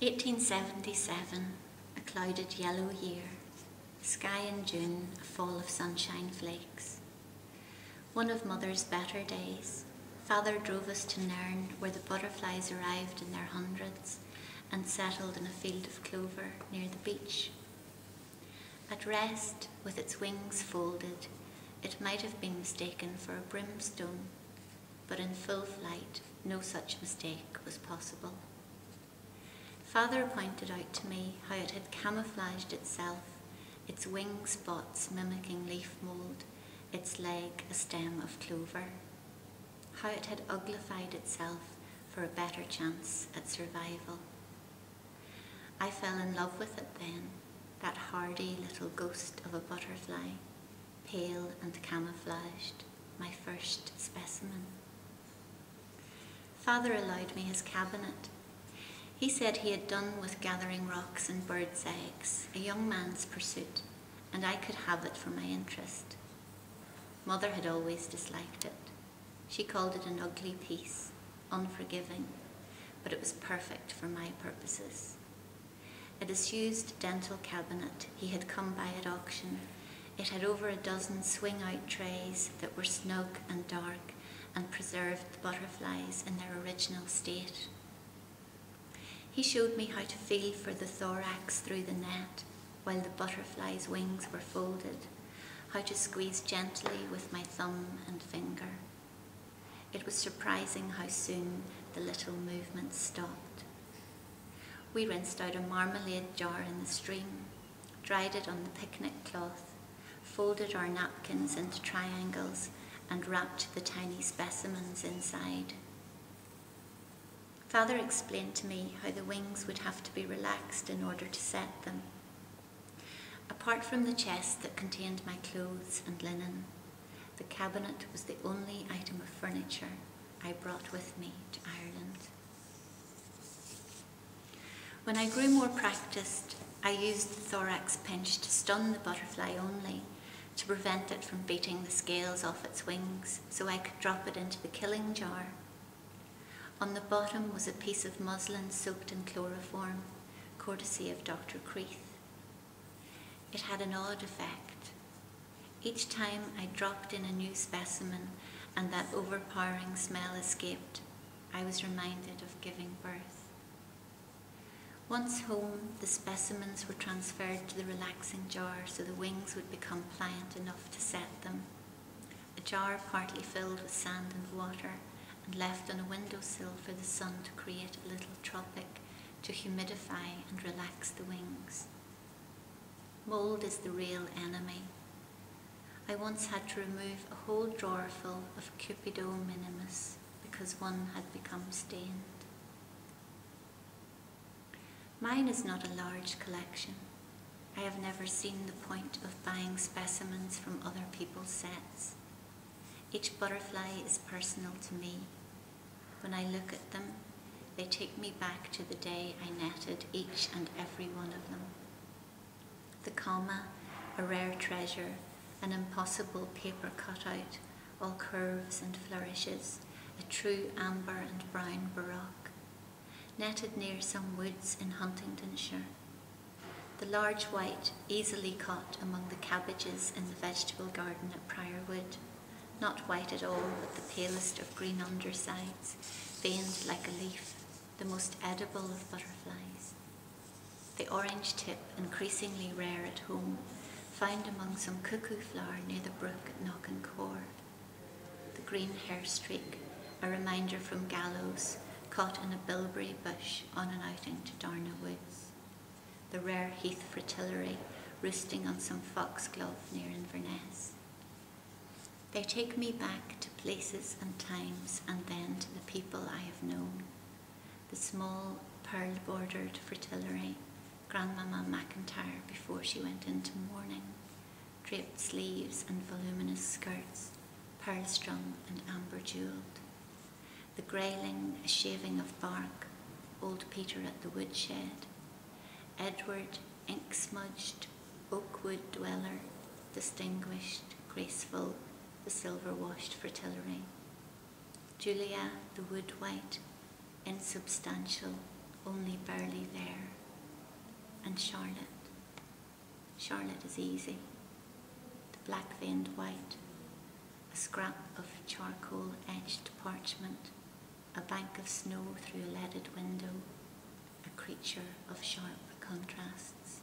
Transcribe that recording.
1877, a clouded yellow year. Sky in June, a fall of sunshine flakes. One of Mother's better days. Father drove us to Nairn, where the butterflies arrived in their hundreds and settled in a field of clover near the beach. At rest, with its wings folded, it might have been mistaken for a brimstone, but in full flight, no such mistake was possible. Father pointed out to me how it had camouflaged itself, its wing spots mimicking leaf mould, its leg a stem of clover. How it had uglified itself for a better chance at survival. I fell in love with it then, that hardy little ghost of a butterfly, pale and camouflaged, my first specimen. Father allowed me his cabinet. He said he had done with gathering rocks and birds' eggs, a young man's pursuit, and I could have it for my interest. Mother had always disliked it. She called it an ugly piece, unforgiving, but it was perfect for my purposes. A disused dental cabinet he had come by at auction. It had over a dozen swing-out trays that were snug and dark and preserved the butterflies in their original state. He showed me how to feel for the thorax through the net while the butterfly's wings were folded, how to squeeze gently with my thumb and finger. It was surprising how soon the little movements stopped. We rinsed out a marmalade jar in the stream, dried it on the picnic cloth, folded our napkins into triangles and wrapped the tiny specimens inside. Father explained to me how the wings would have to be relaxed in order to set them. Apart from the chest that contained my clothes and linen, the cabinet was the only item of furniture I brought with me to Ireland. When I grew more practiced, I used the thorax pinch to stun the butterfly only, to prevent it from beating the scales off its wings, so I could drop it into the killing jar. On the bottom was a piece of muslin soaked in chloroform, courtesy of Dr. Creeth. It had an odd effect. Each time I dropped in a new specimen and that overpowering smell escaped, I was reminded of giving birth. Once home, the specimens were transferred to the relaxing jar so the wings would become pliant enough to set them. A jar partly filled with sand and water and left on a windowsill for the sun to create a little tropic to humidify and relax the wings. Mould is the real enemy. I once had to remove a whole drawer full of Cupido minimus because one had become stained. Mine is not a large collection. I have never seen the point of buying specimens from other people's sets. Each butterfly is personal to me. When I look at them, they take me back to the day I netted each and every one of them. The comma, a rare treasure, an impossible paper cutout, all curves and flourishes, a true amber and brown baroque, netted near some woods in Huntingdonshire. The large white easily caught among the cabbages in the vegetable garden at Priorwood, not white at all, but the palest of green undersides, veined like a leaf, the most edible of butterflies. The orange tip, increasingly rare at home, found among some cuckoo flower near the brook at Knockancore. The green hair streak, a reminder from Gallows, caught in a bilberry bush on an outing to Darna Woods. The rare heath fritillary, roosting on some foxglove near Inverness. They take me back to places and times and then to the people I have known. The small, pearl-bordered fritillary, Grandmama McIntyre before she went into mourning, draped sleeves and voluminous skirts, pearl-strung and amber-jewelled. The greyling, a shaving of bark, old Peter at the woodshed, Edward, ink-smudged, oak-wood dweller, distinguished, graceful, the silver-washed fritillary. Julia, the wood-white, insubstantial, only barely there. And Charlotte. Charlotte is easy. The black veined white, a scrap of charcoal etched parchment, a bank of snow through a leaded window, a creature of sharp contrasts.